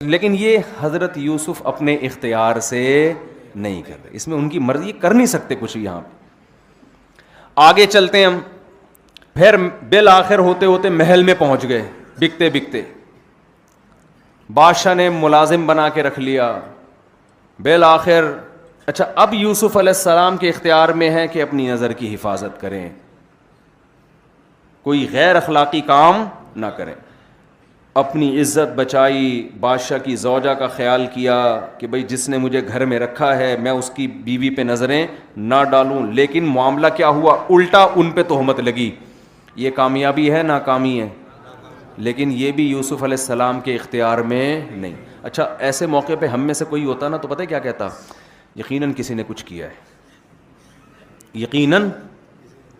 لیکن یہ حضرت یوسف اپنے اختیار سے نہیں کر رہے, اس میں ان کی مرضی, کر نہیں سکتے کچھ. یہاں پہ آگے چلتے ہیں ہم. پھر بالآخر ہوتے ہوتے محل میں پہنچ گئے, بکتے بکتے بادشاہ نے ملازم بنا کے رکھ لیا. بالآخر اچھا اب یوسف علیہ السلام کے اختیار میں ہے کہ اپنی نظر کی حفاظت کریں, کوئی غیر اخلاقی کام نہ کریں. اپنی عزت بچائی, بادشاہ کی زوجہ کا خیال کیا کہ بھئی جس نے مجھے گھر میں رکھا ہے میں اس کی بیوی پہ نظریں نہ ڈالوں. لیکن معاملہ کیا ہوا, الٹا ان پہ تہمت لگی. یہ کامیابی ہے ناکامی ہے؟ لیکن یہ بھی یوسف علیہ السلام کے اختیار میں نہیں. اچھا ایسے موقع پہ ہم میں سے کوئی ہوتا نا تو پتہ ہے کیا کہتا, یقیناً کسی نے کچھ کیا ہے, یقیناً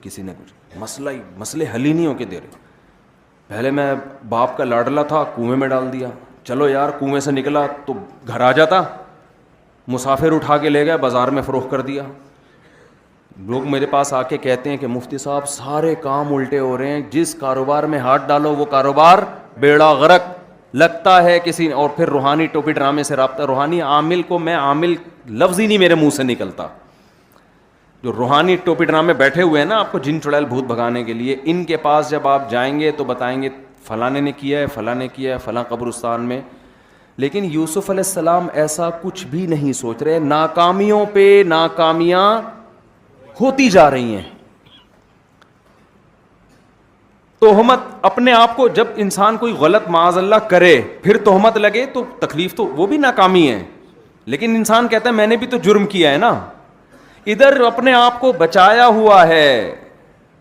کسی نے کچھ. مسئلے حل ہی نہیں ہو کے دے رہے. پہلے میں باپ کا لاڈلا تھا, کنویں میں ڈال دیا, چلو یار کنویں سے نکلا تو گھر آ جاتا, مسافر اٹھا کے لے گئے بازار میں فروخت کر دیا. لوگ میرے پاس آ کے کہتے ہیں کہ مفتی صاحب سارے کام الٹے ہو رہے ہیں, جس کاروبار میں ہاتھ ڈالو وہ کاروبار بیڑا غرق. لگتا ہے کسی نے, اور پھر روحانی ٹوپی ڈرامے سے رابطہ. روحانی عامل کو میں عامل لفظ ہی نہیں میرے منہ سے نکلتا. جو روحانی ٹوپی ڈرامے بیٹھے ہوئے ہیں نا آپ کو جن چڑیل بھوت بھگانے کے لیے, ان کے پاس جب آپ جائیں گے تو بتائیں گے فلاں نے کیا ہے, فلاں نے کیا ہے, فلاں قبرستان میں. لیکن یوسف علیہ السلام ایسا کچھ بھی نہیں سوچ رہے. ناکامیوں پہ ناکامیاں ہوتی جا رہی ہیں. تہمت اپنے آپ کو, جب انسان کوئی غلط معاذ اللہ کرے پھر تہمت لگے تو تکلیف تو وہ بھی ناکامی ہے. لیکن انسان کہتا ہے میں نے بھی تو جرم کیا ہے نا. ادھر اپنے آپ کو بچایا ہوا ہے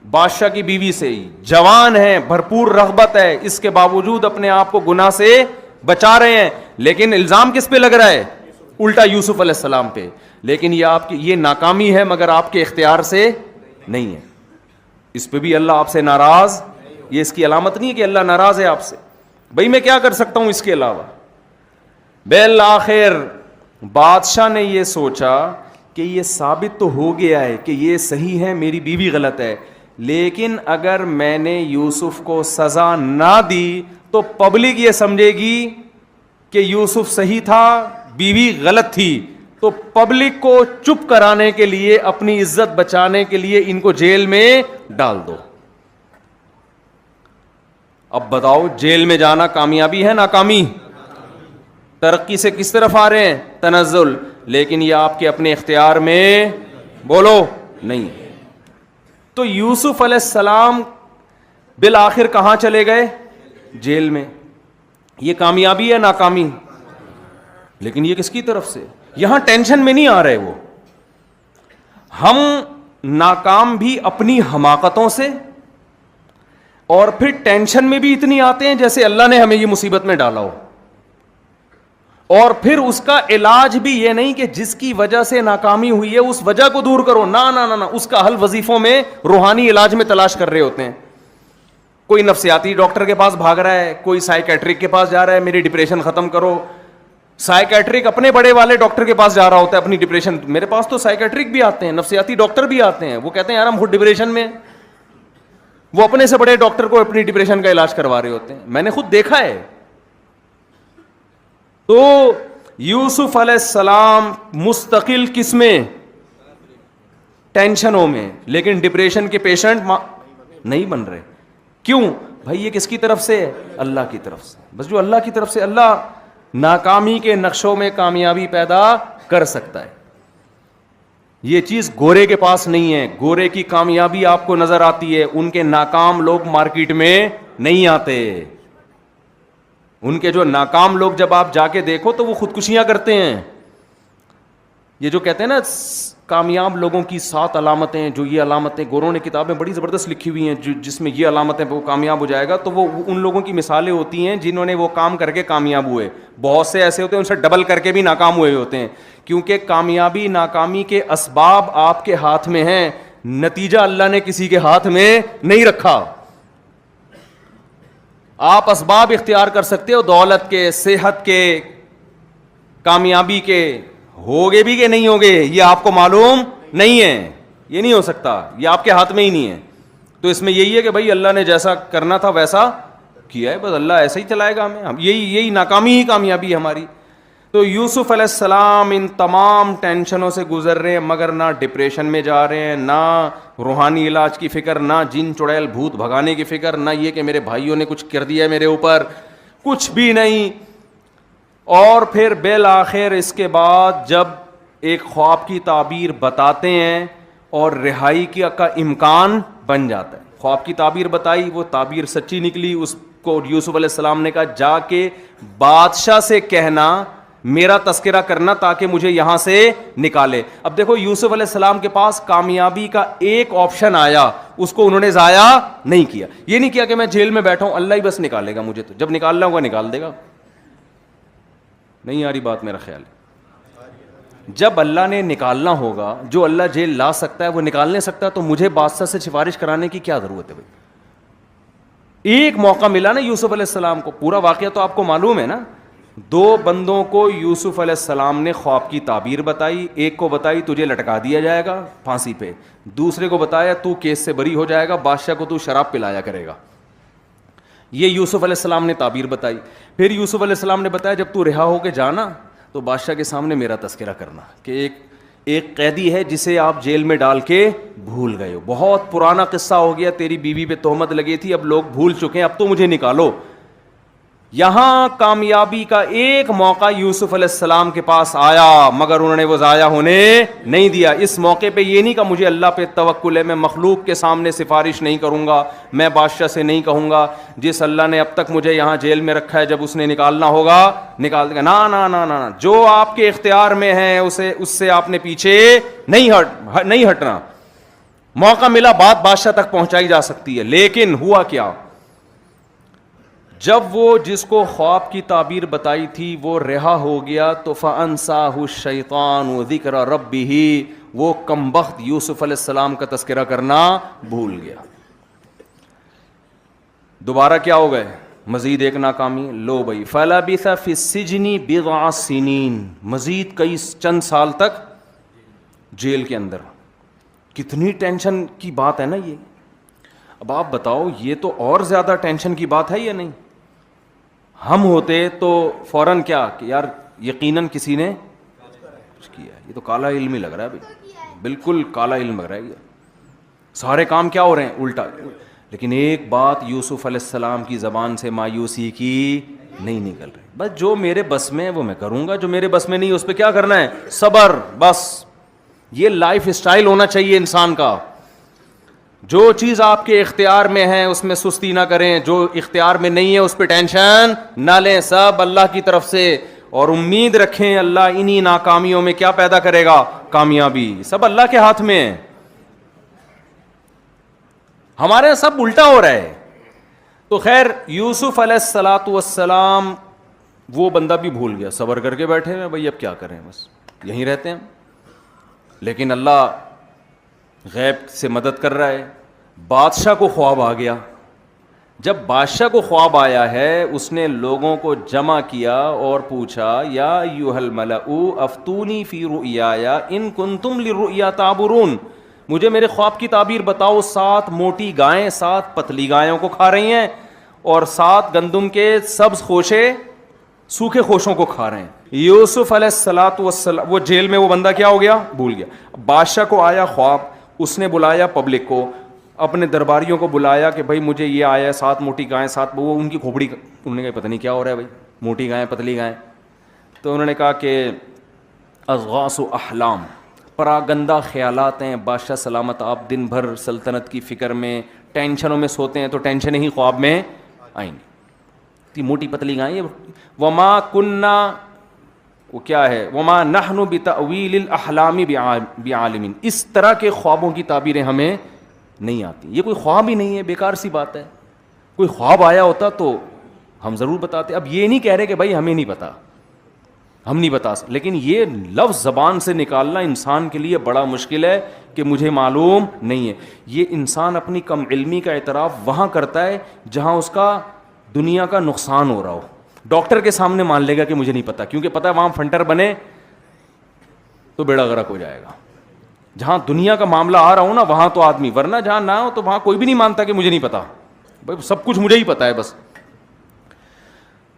بادشاہ کی بیوی سے, جوان ہے, بھرپور رغبت ہے, اس کے باوجود اپنے آپ کو گناہ سے بچا رہے ہیں. لیکن الزام کس پہ لگ رہا ہے؟ الٹا یوسف علیہ السلام پہ. لیکن یہ آپ کی یہ ناکامی ہے مگر آپ کے اختیار سے نہیں ہے. اس پہ بھی اللہ آپ سے ناراض, یہ اس کی علامت نہیں ہے کہ اللہ ناراض ہے آپ سے. بھئی میں کیا کر سکتا ہوں اس کے علاوہ. بالآخر بادشاہ نے یہ سوچا کہ یہ ثابت تو ہو گیا ہے کہ یہ صحیح ہے, میری بیوی غلط ہے, لیکن اگر میں نے یوسف کو سزا نہ دی تو پبلک یہ سمجھے گی کہ یوسف صحیح تھا, بیوی غلط تھی. تو پبلک کو چپ کرانے کے لیے, اپنی عزت بچانے کے لیے ان کو جیل میں ڈال دو. اب بتاؤ جیل میں جانا کامیابی ہے ناکامی؟ ترقی سے کس طرف آ رہے ہیں؟ تنزل. لیکن یہ آپ کے اپنے اختیار میں بولو نہیں. تو یوسف علیہ السلام بالآخر کہاں چلے گئے؟ جیل میں. یہ کامیابی ہے ناکامی؟ لیکن یہ کس کی طرف سے؟ یہاں ٹینشن میں نہیں آ رہے وہ. ہم ناکام بھی اپنی حماقتوں سے, اور پھر ٹینشن میں بھی اتنی آتے ہیں جیسے اللہ نے ہمیں یہ مصیبت میں ڈالا ہو. اور پھر اس کا علاج بھی یہ نہیں کہ جس کی وجہ سے ناکامی ہوئی ہے اس وجہ کو دور کرو, نہ نہ نہ, اس کا حل وظیفوں میں روحانی علاج میں تلاش کر رہے ہوتے ہیں. کوئی نفسیاتی ڈاکٹر کے پاس بھاگ رہا ہے, کوئی سائیکیٹرک کے پاس جا رہا ہے, میری ڈپریشن ختم کرو. سائیکیٹرک اپنے بڑے والے ڈاکٹر کے پاس جا رہا ہوتا ہے اپنی ڈپریشن. میرے پاس تو سائیکیٹرک بھی آتے ہیں, نفسیاتی ڈاکٹر بھی آتے ہیں, وہ کہتے ہیں یار ہم خود ڈپریشن میں, وہ اپنے سے بڑے ڈاکٹر کو اپنی ڈپریشن کا علاج کروا رہے ہوتے ہیں. میں نے خود دیکھا ہے. تو یوسف علیہ السلام مستقل کس میں؟ ٹینشنوں میں. لیکن ڈپریشن کے پیشنٹ نہیں بن رہے. کیوں بھائی؟ یہ کس کی طرف سے؟ اللہ کی طرف سے. بس جو اللہ کی طرف سے, اللہ ناکامی کے نقشوں میں کامیابی پیدا کر سکتا ہے. یہ چیز گورے کے پاس نہیں ہے. گورے کی کامیابی آپ کو نظر آتی ہے, ان کے ناکام لوگ مارکیٹ میں نہیں آتے. ان کے جو ناکام لوگ جب آپ جا کے دیکھو تو وہ خودکشیاں کرتے ہیں. یہ جو کہتے ہیں نا کامیاب لوگوں کی 7 علامتیں, جو یہ علامتیں گوروں نے کتابیں بڑی زبردست لکھی ہوئی ہیں جس میں یہ علامتیں وہ کامیاب ہو جائے گا, تو وہ ان لوگوں کی مثالیں ہوتی ہیں جنہوں نے وہ کام کر کے کامیاب ہوئے. بہت سے ایسے ہوتے ہیں ان سے ڈبل کر کے بھی ناکام ہوئے ہوتے ہیں, کیونکہ کامیابی ناکامی کے اسباب آپ کے ہاتھ میں ہیں, نتیجہ اللہ نے کسی کے ہاتھ میں نہیں رکھا. آپ اسباب اختیار کر سکتے ہو, دولت کے, صحت کے, کامیابی کے, ہوگے بھی کہ نہیں ہوگے یہ آپ کو معلوم نہیں ہے. یہ نہیں ہو سکتا, یہ آپ کے ہاتھ میں ہی نہیں ہے. تو اس میں یہی ہے کہ بھائی اللہ نے جیسا کرنا تھا ویسا کیا ہے, بس اللہ ایسا ہی چلائے گا ہمیں, یہی ناکامی ہی کامیابی ہے ہماری. تو یوسف علیہ السلام ان تمام ٹینشنوں سے گزر رہے ہیں, مگر نہ ڈپریشن میں جا رہے ہیں, نہ روحانی علاج کی فکر, نہ جن چڑیل بھوت بھگانے کی فکر, نہ یہ کہ میرے بھائیوں نے کچھ کر دیا ہے میرے اوپر, کچھ بھی نہیں. اور پھر بالآخر اس کے بعد جب ایک خواب کی تعبیر بتاتے ہیں اور رہائی کا امکان بن جاتا ہے. خواب کی تعبیر بتائی, وہ تعبیر سچی نکلی, اس کو یوسف علیہ السلام نے کہا جا کے بادشاہ سے کہنا میرا تذکرہ کرنا تاکہ مجھے یہاں سے نکالے. اب دیکھو یوسف علیہ السلام کے پاس کامیابی کا ایک آپشن آیا, اس کو انہوں نے ضائع نہیں کیا. یہ نہیں کیا کہ میں جیل میں بیٹھا ہوں, اللہ ہی بس نکالے گا مجھے, تو جب نکالنا ہوگا نکال دے گا. نہیں آ رہی بات, میرا خیال ہے جب اللہ نے نکالنا ہوگا, جو اللہ جیل لا سکتا ہے وہ نکال نہیں سکتا, تو مجھے بادشاہ سے سفارش کرانے کی کیا ضرورت ہے بھائی. ایک موقع ملا نا یوسف علیہ السلام کو, پورا واقعہ تو آپ کو معلوم ہے نا. 2 بندوں کو یوسف علیہ السلام نے خواب کی تعبیر بتائی, ایک کو بتائی تجھے لٹکا دیا جائے گا پھانسی پہ, دوسرے کو بتایا تو کیس سے بری ہو جائے گا, بادشاہ کو تو شراب پلایا کرے گا. یہ یوسف علیہ السلام نے تعبیر بتائی. پھر یوسف علیہ السلام نے بتایا جب تو رہا ہو کے جانا تو بادشاہ کے سامنے میرا تذکرہ کرنا کہ ایک قیدی ہے جسے آپ جیل میں ڈال کے بھول گئے ہو, بہت پرانا قصہ ہو گیا, تیری بیوی پہ تہمت لگی تھی, اب لوگ بھول چکے ہیں, اب تو مجھے نکالو. یہاں کامیابی کا ایک موقع یوسف علیہ السلام کے پاس آیا, مگر انہوں نے وہ ضائع ہونے نہیں دیا. اس موقع پہ یہ نہیں کہ مجھے اللہ پہ توکل ہے, میں مخلوق کے سامنے سفارش نہیں کروں گا, میں بادشاہ سے نہیں کہوں گا جس اللہ نے اب تک مجھے یہاں جیل میں رکھا ہے جب اس نے نکالنا ہوگا نکال دے گا. نا نا نا نا, جو آپ کے اختیار میں ہے اس سے آپ نے پیچھے نہیں ہٹنا. موقع ملا, بات بادشاہ تک پہنچائی جا سکتی ہے. لیکن ہوا کیا, جب وہ جس کو خواب کی تعبیر بتائی تھی وہ رہا ہو گیا تو فَأَنْسَاهُ الشَّيْطَانُ ذِكْرَ رَبِّهِ, وہ کمبخت یوسف علیہ السلام کا تذکرہ کرنا بھول گیا. دوبارہ کیا ہو گئے, مزید ایک ناکامی. لو بھائی, فَلَبِثَ فِي السِّجْنِ بِضْعَ سِنِينَ, مزید کئی چند سال تک جیل کے اندر. کتنی ٹینشن کی بات ہے نا یہ. اب آپ بتاؤ, یہ تو اور زیادہ ٹینشن کی بات ہے یا نہیں؟ ہم ہوتے تو فوراً کیا کہ یار یقیناً کسی نے کچھ کیا ہے, یہ تو کالا علم ہی لگ رہا ہے بھائی, بالکل کالا علم لگ رہا ہے, یہ سارے کام کیا ہو رہے ہیں الٹا. لیکن ایک بات یوسف علیہ السلام کی زبان سے مایوسی کی نہیں نکل رہی, بس جو میرے بس میں ہے وہ میں کروں گا, جو میرے بس میں نہیں اس پہ کیا کرنا ہے, صبر. بس یہ لائف اسٹائل ہونا چاہیے انسان کا. جو چیز آپ کے اختیار میں ہے اس میں سستی نہ کریں, جو اختیار میں نہیں ہے اس پہ ٹینشن نہ لیں, سب اللہ کی طرف سے, اور امید رکھیں اللہ انہی ناکامیوں میں کیا پیدا کرے گا, کامیابی. سب اللہ کے ہاتھ میں ہے, ہمارے یہاں سب الٹا ہو رہا ہے. تو خیر یوسف علیہ السلام وہ بندہ بھی بھول گیا, صبر کر کے بیٹھے ہیں بھائی, اب کیا کریں, بس یہیں رہتے ہیں. لیکن اللہ غیب سے مدد کر رہا ہے. بادشاہ کو خواب آ گیا. جب بادشاہ کو خواب آیا ہے اس نے لوگوں کو جمع کیا اور پوچھا, یا ایھا الملأ افتونی فی رؤیایا ان کنتم للرؤیا تعبرون, مجھے میرے خواب کی تعبیر بتاؤ. 7 موٹی گائیں 7 پتلی گایوں کو کھا رہی ہیں, اور 7 گندم کے سبز خوشے سوکھے خوشوں کو کھا رہے ہیں. یوسف علیہ السلام وہ جیل میں, وہ بندہ کیا ہو گیا, بھول گیا. بادشاہ کو آیا خواب, اس نے بلایا پبلک کو, اپنے درباریوں کو بلایا کہ بھائی مجھے یہ آیا 7 موٹی گائیں 7, وہ ان کی کھوپڑی, انہوں نے کہا پتہ نہیں کیا ہو رہا ہے بھائی, موٹی گائیں پتلی گائیں. تو انہوں نے کہا کہ اضغاث احلام, پراگندہ خیالات ہیں. بادشاہ سلامت, آپ دن بھر سلطنت کی فکر میں ٹینشنوں میں سوتے ہیں تو ٹینشنیں ہی خواب میں آئیں گی. موٹی پتلی گائیں. وما کننا, وہ کیا ہے, وما نحن بتأویل الاحلام بعالمین, اس طرح کے خوابوں کی تعبیریں ہمیں نہیں آتی. یہ کوئی خواب ہی نہیں ہے, بیکار سی بات ہے. کوئی خواب آیا ہوتا تو ہم ضرور بتاتے. اب یہ نہیں کہہ رہے کہ بھائی ہمیں نہیں پتا, ہم نہیں بتا سکتے, لیکن یہ لفظ زبان سے نکالنا انسان کے لیے بڑا مشکل ہے کہ مجھے معلوم نہیں ہے. یہ انسان اپنی کم علمی کا اعتراف وہاں کرتا ہے جہاں اس کا دنیا کا نقصان ہو رہا ہو. ڈاکٹر کے سامنے مان لے گا کہ مجھے نہیں پتا, کیونکہ پتا ہے وہاں فنٹر بنے تو بیڑا غرق ہو جائے گا. جہاں دنیا کا معاملہ آ رہا ہو نا وہاں تو آدمی, ورنہ جہاں نہ ہو تو وہاں کوئی بھی نہیں مانتا کہ مجھے نہیں پتا, بھائی سب کچھ مجھے ہی پتا ہے بس.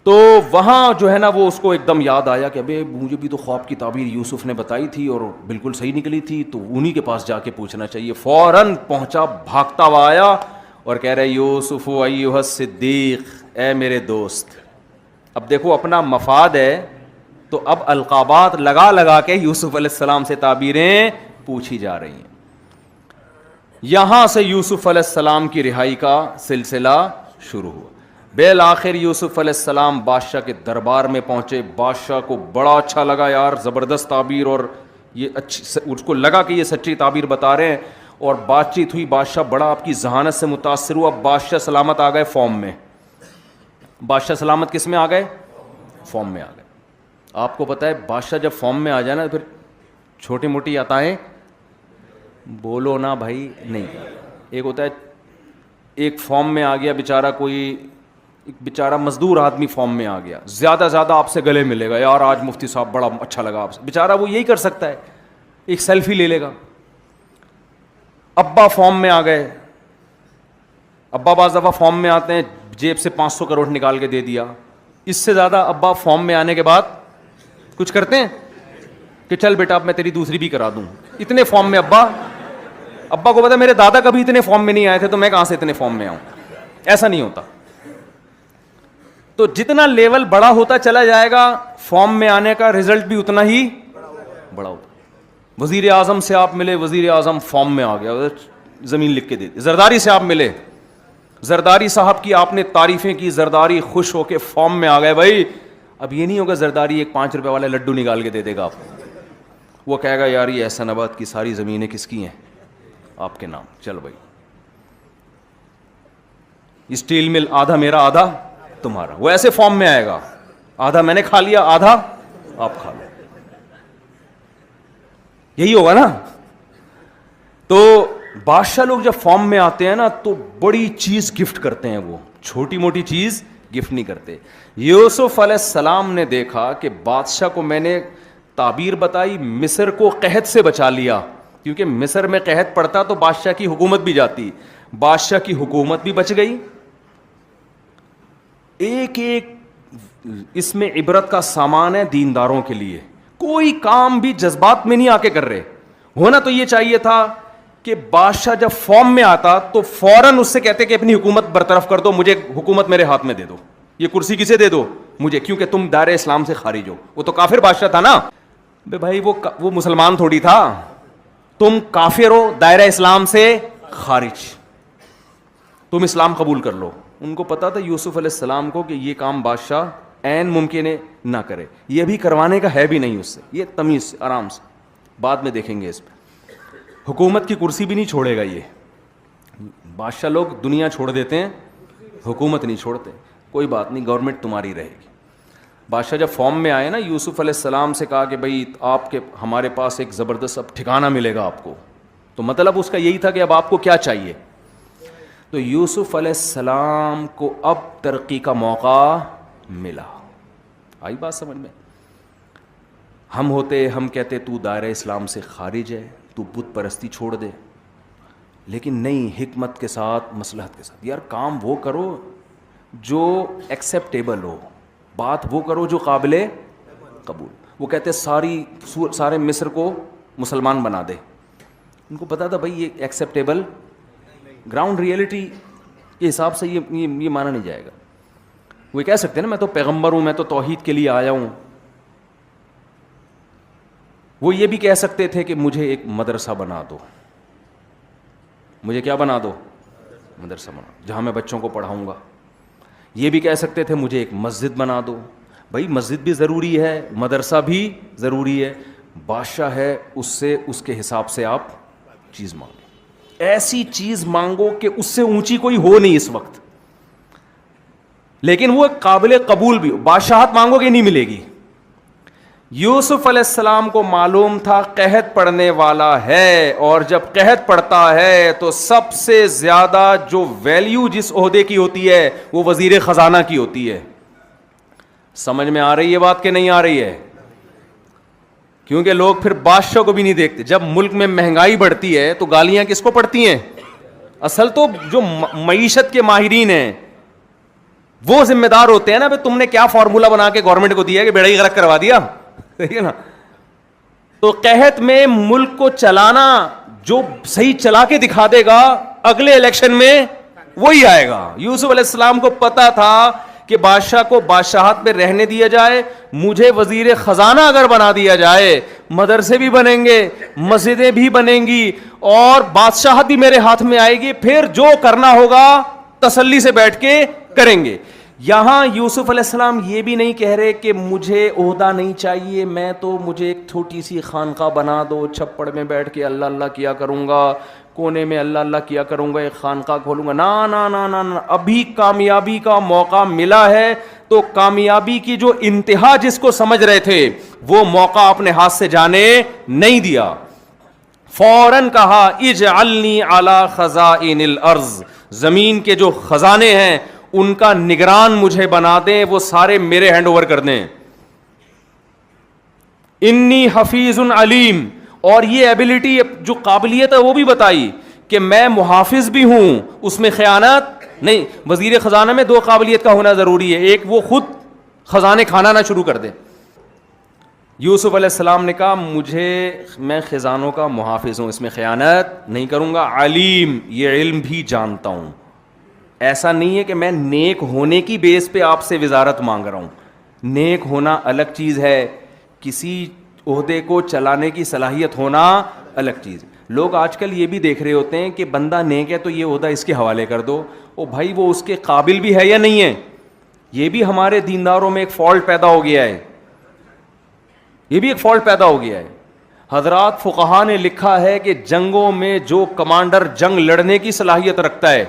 تو وہاں جو ہے نا وہ اس کو ایک دم یاد آیا کہ ابے مجھے بھی تو خواب کی تعبیر یوسف نے بتائی تھی اور بالکل صحیح نکلی تھی, تو انہی کے پاس جا کے پوچھنا چاہیے. فوراً پہنچا, بھاگتا ہوا آیا اور کہہ رہے یوسف ایھا الصدیق, اے میرے دوست. اب دیکھو اپنا مفاد ہے تو اب القابات لگا لگا کے یوسف علیہ السلام سے تعبیریں پوچھی جا رہی ہیں. یہاں سے یوسف علیہ السلام کی رہائی کا سلسلہ شروع ہوا. بالآخر یوسف علیہ السلام بادشاہ کے دربار میں پہنچے. بادشاہ کو بڑا اچھا لگا, یار زبردست تعبیر, اور یہ اچھی, اس کو لگا کہ یہ سچی تعبیر بتا رہے ہیں, اور بات چیت ہوئی. بادشاہ بڑا آپ کی ذہانت سے متاثر ہوا. بادشاہ سلامت آ گئے فارم میں. بادشاہ سلامت کس میں آ گئے؟ فارم میں آ گئے. آپ کو پتہ ہے بادشاہ جب فارم میں آ جائے نا پھر چھوٹی موٹی عطائیں بولو نا بھائی نہیں. ایک ہوتا ہے ایک فارم میں آ گیا بیچارہ, کوئی بیچارہ مزدور آدمی فارم میں آ گیا, زیادہ زیادہ آپ سے گلے ملے گا, یار آج مفتی صاحب بڑا اچھا لگا آپ سے. بیچارہ وہ یہی کر سکتا ہے, ایک سیلفی لے لے گا. ابا فارم میں آ گئے. ابا بعض دفعہ فارم میں آتے ہیں, جیب سے 500 کروڑ نکال کے دے دیا. اس سے زیادہ ابا فارم میں آنے کے بعد کچھ کرتے ہیں کہ چل بیٹا اب میں تیری دوسری بھی کرا دوں. اتنے فارم میں ابا کو پتا میرے دادا کبھی اتنے فارم میں نہیں آئے تھے, تو میں کہاں سے اتنے فارم میں آؤں. ایسا نہیں ہوتا. تو جتنا لیول بڑا ہوتا چلا جائے گا فارم میں آنے کا رزلٹ بھی اتنا ہی بڑا ہوتا. وزیر اعظم سے آپ ملے, وزیر اعظم فارم میں آ گیا, زمین لکھ کے دے دی. زرداری سے آپ ملے, زرداری صاحب کی آپ نے تعریفیں کی, زرداری خوش ہو کے فارم میں آ گئے. بھائی اب یہ نہیں ہوگا زرداری ایک 5 روپے والا لڈو نکال کے دے دے گا آپ کو. وہ کہے گا یار یہ احسن آباد کی ساری زمینیں کس کی ہیں؟ آپ کے نام. چل بھائی اسٹیل مل آدھا میرا آدھا تمہارا. وہ ایسے فارم میں آئے گا, آدھا میں نے کھا لیا آدھا آپ کھا لو. یہی ہوگا نا. تو بادشاہ لوگ جب فارم میں آتے ہیں نا تو بڑی چیز گفٹ کرتے ہیں, وہ چھوٹی موٹی چیز گفٹ نہیں کرتے. یوسف علیہ السلام نے دیکھا کہ بادشاہ کو میں نے تعبیر بتائی, مصر کو قحط سے بچا لیا, کیونکہ مصر میں قحط پڑتا تو بادشاہ کی حکومت بھی جاتی. بادشاہ کی حکومت بھی بچ گئی. ایک ایک اس میں عبرت کا سامان ہے دینداروں کے لیے. کوئی کام بھی جذبات میں نہیں آ کے کر رہے. ہونا تو یہ چاہیے تھا کہ بادشاہ جب فارم میں آتا تو فوراً اس سے کہتے کہ اپنی حکومت برطرف کر دو, مجھے حکومت میرے ہاتھ میں دے دو, یہ کرسی کسے دے دو؟ مجھے, کیونکہ تم دائرہ اسلام سے خارج ہو. وہ تو کافر بادشاہ تھا نا بھائی, وہ مسلمان تھوڑی تھا. تم کافر ہو, دائرہ اسلام سے خارج, تم اسلام قبول کر لو. ان کو پتا تھا یوسف علیہ السلام کو کہ یہ کام بادشاہ عین ممکن ہے نہ کرے, یہ بھی کروانے کا ہے بھی نہیں اس سے. یہ تمیز سے آرام سے بعد میں دیکھیں گے اس پہ. حکومت کی کرسی بھی نہیں چھوڑے گا یہ. بادشاہ لوگ دنیا چھوڑ دیتے ہیں, حکومت نہیں چھوڑتے. کوئی بات نہیں, گورنمنٹ تمہاری رہے گی. بادشاہ جب فارم میں آئے نا, یوسف علیہ السلام سے کہا کہ بھائی آپ کے ہمارے پاس ایک زبردست اب ٹھکانہ ملے گا آپ کو. تو مطلب اس کا یہی تھا کہ اب آپ کو کیا چاہیے. تو یوسف علیہ السلام کو اب ترقی کا موقع ملا. آئی بات سمجھ میں؟ ہم کہتے تو دائرہ اسلام سے خارج ہے, تو بت پرستی چھوڑ دے. لیکن نہیں, حکمت کے ساتھ, مصلحت کے ساتھ. یار کام وہ کرو جو ایکسیپٹیبل ہو, بات وہ کرو جو قابل قبول. وہ کہتے سارے مصر کو مسلمان بنا دے. ان کو پتا تھا بھائی یہ ایکسیپٹیبل گراؤنڈ ریئلٹی کے حساب سے یہ مانا نہیں جائے گا. وہ کہہ سکتے ہیں نا میں تو پیغمبر ہوں, میں تو توحید کے لیے آیا ہوں. وہ یہ بھی کہہ سکتے تھے کہ مجھے ایک مدرسہ بنا دو. مجھے کیا بنا دو؟ مدرسہ بنا, جہاں میں بچوں کو پڑھاؤں گا. یہ بھی کہہ سکتے تھے مجھے ایک مسجد بنا دو. بھائی مسجد بھی ضروری ہے, مدرسہ بھی ضروری ہے. بادشاہ ہے, اس سے اس کے حساب سے آپ چیز مانگو. ایسی چیز مانگو کہ اس سے اونچی کوئی ہو نہیں اس وقت, لیکن وہ قابل قبول بھی ہو. بادشاہت مانگو گے نہیں ملے گی. یوسف علیہ السلام کو معلوم تھا قحط پڑنے والا ہے, اور جب قحط پڑتا ہے تو سب سے زیادہ جو ویلیو جس عہدے کی ہوتی ہے وہ وزیر خزانہ کی ہوتی ہے. سمجھ میں آ رہی ہے بات کہ نہیں آ رہی ہے؟ کیونکہ لوگ پھر بادشاہ کو بھی نہیں دیکھتے. جب ملک میں مہنگائی بڑھتی ہے تو گالیاں کس کو پڑتی ہیں؟ اصل تو جو معیشت کے ماہرین ہیں وہ ذمہ دار ہوتے ہیں نا, تم نے کیا فارمولا بنا کے گورنمنٹ کو دیا کہ بیڑا ہی غرق کروا دیا, صحیح ہے نا. تو قحط میں ملک کو چلانا جو صحیح چلا کے دکھا دے گا اگلے الیکشن میں وہی آئے گا. یوسف علیہ السلام کو پتا تھا کہ بادشاہ کو بادشاہت میں رہنے دیا جائے, مجھے وزیر خزانہ اگر بنا دیا جائے, مدرسے بھی بنیں گے, مسجدیں بھی بنیں گی, اور بادشاہت بھی میرے ہاتھ میں آئے گی, پھر جو کرنا ہوگا تسلی سے بیٹھ کے کریں گے. یہاں یوسف علیہ السلام یہ بھی نہیں کہہ رہے کہ مجھے عہدہ نہیں چاہیے, میں تو مجھے ایک چھوٹی سی خانقاہ بنا دو, چھپڑ میں بیٹھ کے اللہ اللہ کیا کروں گا, کونے میں اللہ اللہ کیا کروں گا, ایک خانقاہ کھولوں گا. نا نا نا نا نا, ابھی کامیابی کا موقع ملا ہے, تو کامیابی کی جو انتہا جس کو سمجھ رہے تھے وہ موقع اپنے ہاتھ سے جانے نہیں دیا. فوراً کہا اجعلنی علی خزائن الارض, زمین کے جو خزانے ہیں ان کا نگران مجھے بنا دیں, وہ سارے میرے ہینڈ اوور کر دیں. انی حفیظ علیم, اور یہ ایبلٹی جو قابلیت ہے وہ بھی بتائی کہ میں محافظ بھی ہوں, اس میں خیانت نہیں. وزیر خزانہ میں دو قابلیت کا ہونا ضروری ہے, ایک وہ خود خزانے کھانا نہ شروع کر دے. یوسف علیہ السلام نے کہا میں خزانوں کا محافظ ہوں, اس میں خیانت نہیں کروں گا. علیم, یہ علم بھی جانتا ہوں. ایسا نہیں ہے کہ میں نیک ہونے کی بیس پہ آپ سے وزارت مانگ رہا ہوں. نیک ہونا الگ چیز ہے, کسی عہدے کو چلانے کی صلاحیت ہونا الگ چیز. لوگ آج کل یہ بھی دیکھ رہے ہوتے ہیں کہ بندہ نیک ہے تو یہ عہدہ اس کے حوالے کر دو. او بھائی, وہ اس کے قابل بھی ہے یا نہیں ہے؟ یہ بھی ہمارے دینداروں میں ایک فالٹ پیدا ہو گیا ہے, یہ بھی ایک فالٹ پیدا ہو گیا ہے. حضرات فقہا نے لکھا ہے کہ جنگوں میں جو کمانڈر جنگ لڑنے کی صلاحیت رکھتا ہے,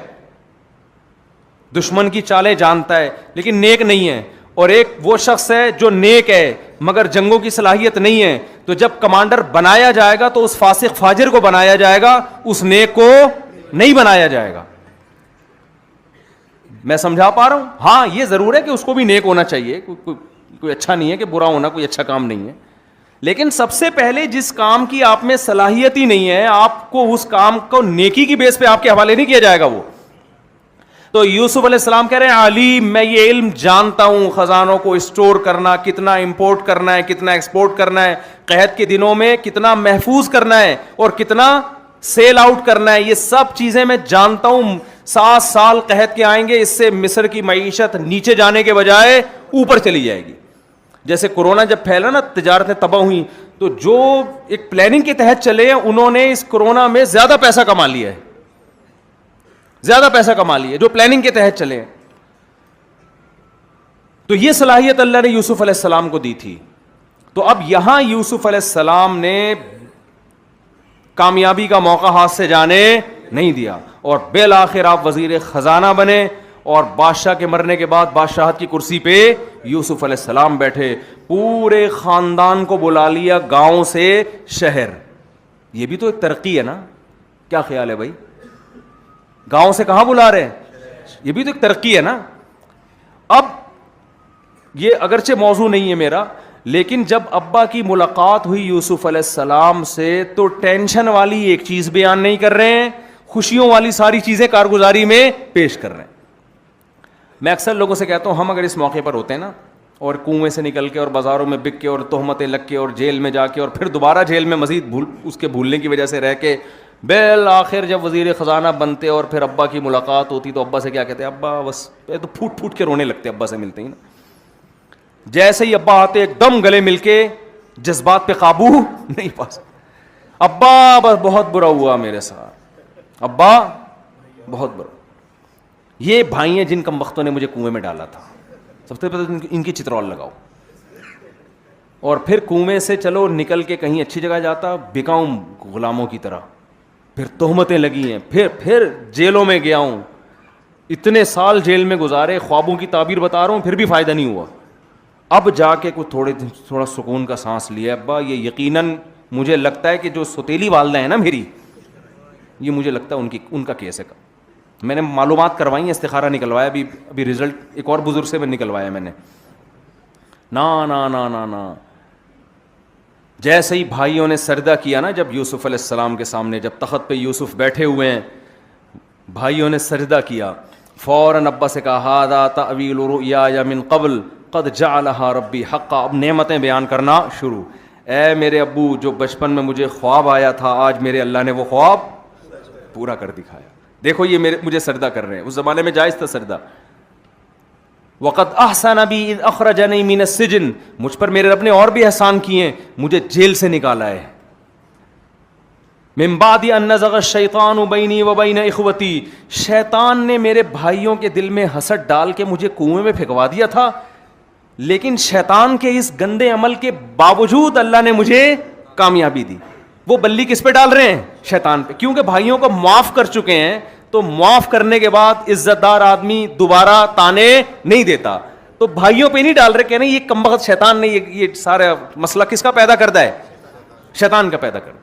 دشمن کی چالیں جانتا ہے, لیکن نیک نہیں ہے, اور ایک وہ شخص ہے جو نیک ہے مگر جنگوں کی صلاحیت نہیں ہے, تو جب کمانڈر بنایا جائے گا تو اس فاسق فاجر کو بنایا جائے گا, اس نیک کو نہیں بنایا جائے گا. میں سمجھا پا رہا ہوں؟ ہاں, یہ ضرور ہے کہ اس کو بھی نیک ہونا چاہیے, کوئی اچھا نہیں ہے کہ برا ہونا کوئی اچھا کام نہیں ہے, لیکن سب سے پہلے جس کام کی آپ میں صلاحیت ہی نہیں ہے, آپ کو اس کام کو نیکی کی بیس پہ آپ کے حوالے نہیں کیا جائے گا وہ. تو یوسف علیہ السلام کہہ رہے ہیں علیم, میں یہ علم جانتا ہوں, خزانوں کو اسٹور کرنا, کتنا امپورٹ کرنا ہے, کتنا ایکسپورٹ کرنا ہے, قحط کے دنوں میں کتنا محفوظ کرنا ہے اور کتنا سیل آؤٹ کرنا ہے, یہ سب چیزیں میں جانتا ہوں. 7 سال قحط کے آئیں گے, اس سے مصر کی معیشت نیچے جانے کے بجائے اوپر چلی جائے گی. جیسے کورونا جب پھیلا نا, تجارتیں تباہ ہوئیں, تو جو ایک پلاننگ کے تحت چلے ہیں انہوں نے اس کورونا میں زیادہ پیسہ کما لیا ہے, زیادہ پیسہ کما لیے جو پلاننگ کے تحت چلے ہیں. تو یہ صلاحیت اللہ نے یوسف علیہ السلام کو دی تھی. تو اب یہاں یوسف علیہ السلام نے کامیابی کا موقع ہاتھ سے جانے نہیں دیا, اور بالآخر آپ وزیر خزانہ بنے, اور بادشاہ کے مرنے کے بعد بادشاہت کی کرسی پہ یوسف علیہ السلام بیٹھے. پورے خاندان کو بلا لیا, گاؤں سے شہر. یہ بھی تو ایک ترقی ہے نا, کیا خیال ہے بھائی؟ گاؤں سے کہاں بلا رہے ہیں, یہ بھی تو ایک ترقی ہے نا. اب یہ اگرچہ موضوع نہیں ہے میرا, لیکن جب ابا کی ملاقات ہوئی یوسف علیہ السلام سے, تو ٹینشن والی ایک چیز بیان نہیں کر رہے ہیں, خوشیوں والی ساری چیزیں کارگزاری میں پیش کر رہے ہیں. میں اکثر لوگوں سے کہتا ہوں, ہم اگر اس موقع پر ہوتے ہیں نا, اور کنویں سے نکل کے اور بازاروں میں بک کے اور تہمتیں لگ کے اور جیل میں جا کے اور پھر دوبارہ جیل میں مزید اس کے بھولنے کی وجہ سے رہ کے, بالآخر جب وزیر خزانہ بنتے اور پھر ابا کی ملاقات ہوتی, تو ابا سے کیا کہتے ہیں؟ ابا بس, تو پھوٹ پھوٹ کے رونے لگتے ابا سے ملتے ہی نا. جیسے ہی ابا آتے ایک دم گلے مل کے, جذبات پہ قابو نہیں پا سکتے. ابا بس بہت برا ہوا میرے ساتھ, ابا بہت برا. یہ بھائی ہیں جن کم وقتوں نے مجھے کنویں میں ڈالا تھا, سب سے پہلے ان کی چترول لگاؤ, اور پھر کنویں سے چلو نکل کے کہیں اچھی جگہ جاتا, بکاؤں غلاموں کی طرح, پھر تہمتیں لگی ہیں, پھر جیلوں میں گیا ہوں, اتنے سال جیل میں گزارے, خوابوں کی تعبیر بتا رہا ہوں, پھر بھی فائدہ نہیں ہوا. اب جا کے تھوڑا سکون کا سانس لیا. ابا یہ یقیناً مجھے لگتا ہے کہ جو ستیلی والدہ ہیں نا میری, یہ مجھے لگتا ہے ان کا کیس ہے. میں نے معلومات کروائی ہیں, استخارہ نکلوایا, ابھی رزلٹ ایک اور بزرگ سے میں نکلوایا میں نے. نا نا نا نا نا, جیسے ہی بھائیوں نے سجدہ کیا نا جب یوسف علیہ السلام کے سامنے, جب تخت پہ یوسف بیٹھے ہوئے ہیں, بھائیوں نے سجدہ کیا, فوراً ابا سے کہا ھذا تأویل رؤیایا من قبل قد جعلها ربی حقا. اب نعمتیں بیان کرنا شروع. اے میرے ابو جو بچپن میں مجھے خواب آیا تھا آج میرے اللہ نے وہ خواب پورا کر دکھایا. دیکھو یہ مجھے سجدہ کر رہے ہیں, اس زمانے میں جائز تھا سجدہ. وقد احسن بی اذ اخرجنی من السجن, مجھ پر میرے رب نے اور بھی احسان کیے ہیں, مجھے جیل سے نکالا ہے. من بعد ان نزغ الشیطان بینی و بین اخوتی, شیطان نے میرے بھائیوں کے دل میں حسد ڈال کے مجھے کنویں میں پھینکوا دیا تھا, لیکن شیطان کے اس گندے عمل کے باوجود اللہ نے مجھے کامیابی دی. وہ بلی کس پہ ڈال رہے ہیں؟ شیطان پہ, کیونکہ بھائیوں کو معاف کر چکے ہیں. تو معاف کرنے کے بعد عزت دار آدمی دوبارہ تانے نہیں دیتا, تو بھائیوں پہ نہیں ڈال رہے کہ نہیں یہ کمبخت شیطان نے یہ سارا مسئلہ کس کا پیدا کرتا ہے؟ شیطان کا پیدا کرتا ہے.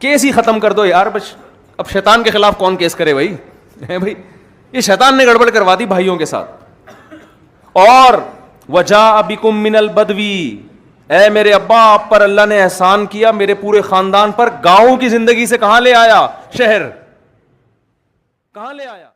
کیس ہی ختم کر دو یار, بس اب شیطان کے خلاف کون کیس کرے بھائی؟ بھائی یہ شیطان نے گڑبڑ کروا دی بھائیوں کے ساتھ. اور وجاء بکم من البدوی, اے میرے ابا آپ پر اللہ نے احسان کیا, میرے پورے خاندان پر, گاؤں کی زندگی سے کہاں لے آیا؟ شہر. کہاں لے آیا؟